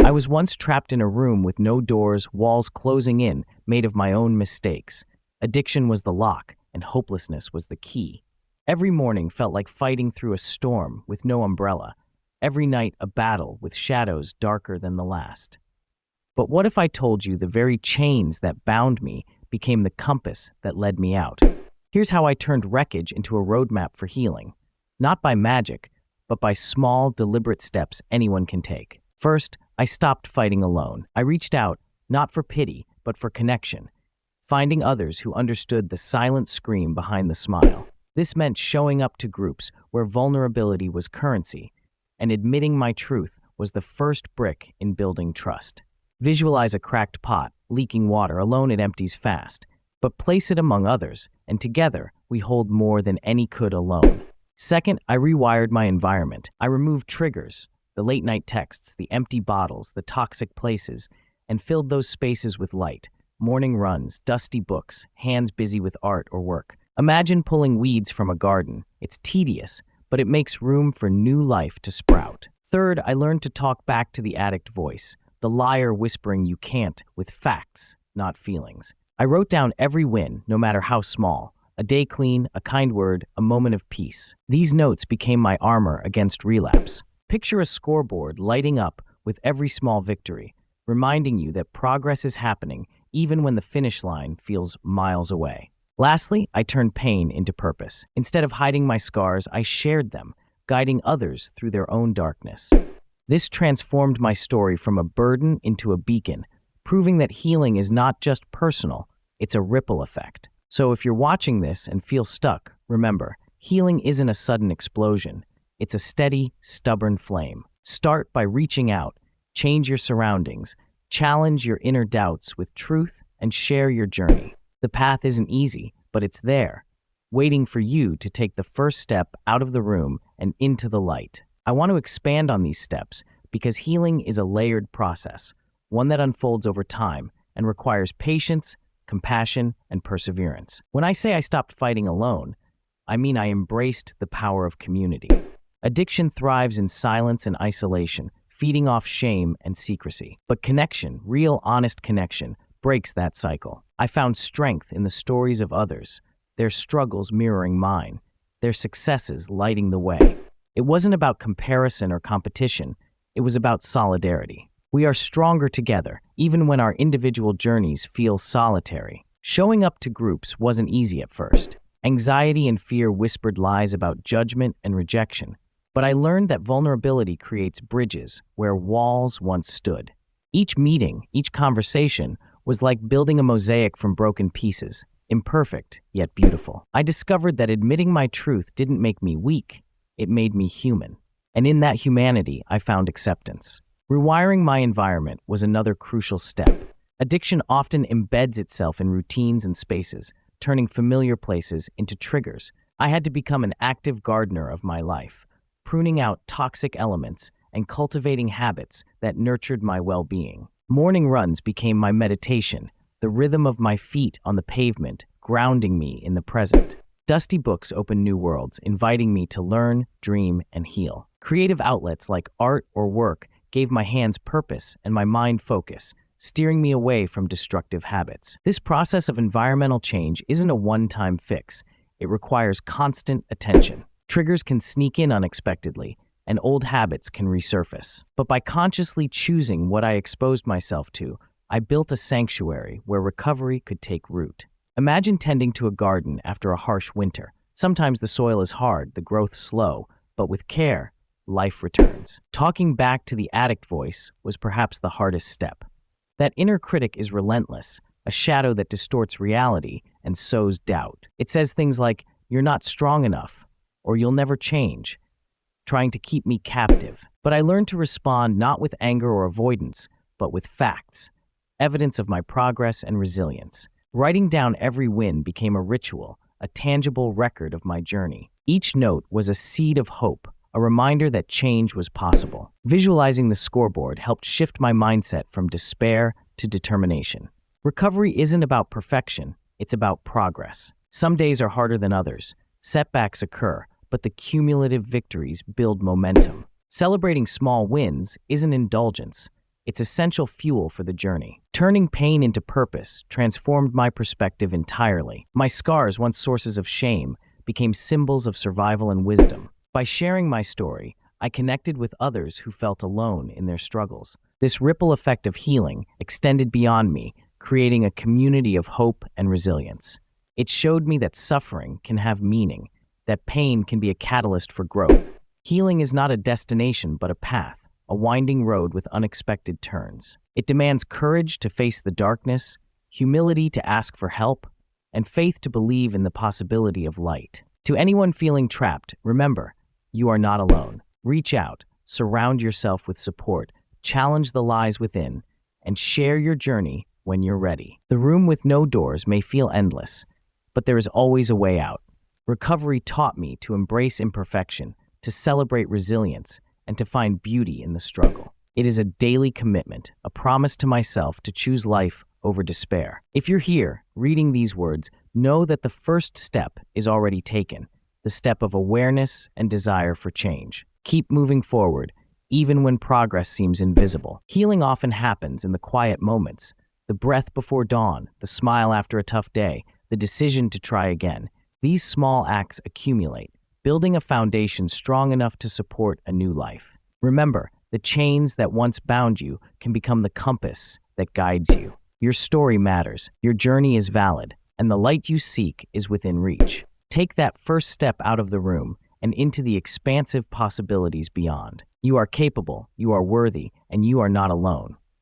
I was once trapped in a room with no doors, walls closing in, made of my own mistakes. Addiction was the lock, and hopelessness was the key. Every morning felt like fighting through a storm with no umbrella. Every night a battle with shadows darker than the last. But what if I told you the very chains that bound me became the compass that led me out? Here's how I turned wreckage into a roadmap for healing. Not by magic, but by small, deliberate steps anyone can take. First, I stopped fighting alone. I reached out, not for pity, but for connection, finding others who understood the silent scream behind the smile. This meant showing up to groups where vulnerability was currency, and admitting my truth was the first brick in building trust. Visualize a cracked pot, leaking water. Alone it empties fast, but place it among others, and together we hold more than any could alone. Second, I rewired my environment. I removed triggers, the late-night texts, the empty bottles, the toxic places, and filled those spaces with light. Morning runs, dusty books, hands busy with art or work. Imagine pulling weeds from a garden. It's tedious, but it makes room for new life to sprout. Third, I learned to talk back to the addict voice, the liar whispering you can't, with facts, not feelings. I wrote down every win, no matter how small. A day clean, a kind word, a moment of peace. These notes became my armor against relapse. Picture a scoreboard lighting up with every small victory, reminding you that progress is happening even when the finish line feels miles away. Lastly, I turned pain into purpose. Instead of hiding my scars, I shared them, guiding others through their own darkness. This transformed my story from a burden into a beacon, proving that healing is not just personal, it's a ripple effect. So if you're watching this and feel stuck, remember, healing isn't a sudden explosion. It's a steady, stubborn flame. Start by reaching out, change your surroundings, challenge your inner doubts with truth, and share your journey. The path isn't easy, but it's there, waiting for you to take the first step out of the room and into the light. I want to expand on these steps because healing is a layered process, one that unfolds over time and requires patience, compassion, and perseverance. When I say I stopped fighting alone, I mean I embraced the power of community. Addiction thrives in silence and isolation, feeding off shame and secrecy. But connection, real honest connection, breaks that cycle. I found strength in the stories of others, their struggles mirroring mine, their successes lighting the way. It wasn't about comparison or competition, it was about solidarity. We are stronger together, even when our individual journeys feel solitary. Showing up to groups wasn't easy at first. Anxiety and fear whispered lies about judgment and rejection. But I learned that vulnerability creates bridges where walls once stood. Each meeting, each conversation, was like building a mosaic from broken pieces, imperfect yet beautiful. I discovered that admitting my truth didn't make me weak, it made me human. And in that humanity, I found acceptance. Rewiring my environment was another crucial step. Addiction often embeds itself in routines and spaces, turning familiar places into triggers. I had to become an active gardener of my life, pruning out toxic elements and cultivating habits that nurtured my well-being. Morning runs became my meditation, the rhythm of my feet on the pavement, grounding me in the present. Dusty books opened new worlds, inviting me to learn, dream, and heal. Creative outlets like art or work gave my hands purpose and my mind focus, steering me away from destructive habits. This process of environmental change isn't a one-time fix. It requires constant attention. Triggers can sneak in unexpectedly, and old habits can resurface. But by consciously choosing what I exposed myself to, I built a sanctuary where recovery could take root. Imagine tending to a garden after a harsh winter. Sometimes the soil is hard, the growth slow, but with care, life returns. Talking back to the addict voice was perhaps the hardest step. That inner critic is relentless, a shadow that distorts reality and sows doubt. It says things like, "You're not strong enough," or "You'll never change," trying to keep me captive. But I learned to respond not with anger or avoidance, but with facts, evidence of my progress and resilience. Writing down every win became a ritual, a tangible record of my journey. Each note was a seed of hope, a reminder that change was possible. Visualizing the scoreboard helped shift my mindset from despair to determination. Recovery isn't about perfection, it's about progress. Some days are harder than others. Setbacks occur, but the cumulative victories build momentum. Celebrating small wins isn't indulgence, It's essential fuel for the journey. Turning pain into purpose transformed my perspective entirely. My scars, once sources of shame, became symbols of survival and wisdom. By sharing my story, I connected with others who felt alone in their struggles. This ripple effect of healing extended beyond me, creating a community of hope and resilience. It showed me that suffering can have meaning, that pain can be a catalyst for growth. Healing is not a destination but a path, a winding road with unexpected turns. It demands courage to face the darkness, humility to ask for help, and faith to believe in the possibility of light. To anyone feeling trapped, remember, you are not alone. Reach out, surround yourself with support, challenge the lies within, and share your journey when you're ready. The room with no doors may feel endless, but there is always a way out. Recovery taught me to embrace imperfection, to celebrate resilience, and to find beauty in the struggle. It is a daily commitment, a promise to myself to choose life over despair. If you're here, reading these words, know that the first step is already taken, the step of awareness and desire for change. Keep moving forward, even when progress seems invisible. Healing often happens in the quiet moments, the breath before dawn, the smile after a tough day, the decision to try again. These small acts accumulate, building a foundation strong enough to support a new life. Remember, the chains that once bound you can become the compass that guides you. Your story matters, your journey is valid, and the light you seek is within reach. Take that first step out of the room and into the expansive possibilities beyond. You are capable, you are worthy, and you are not alone.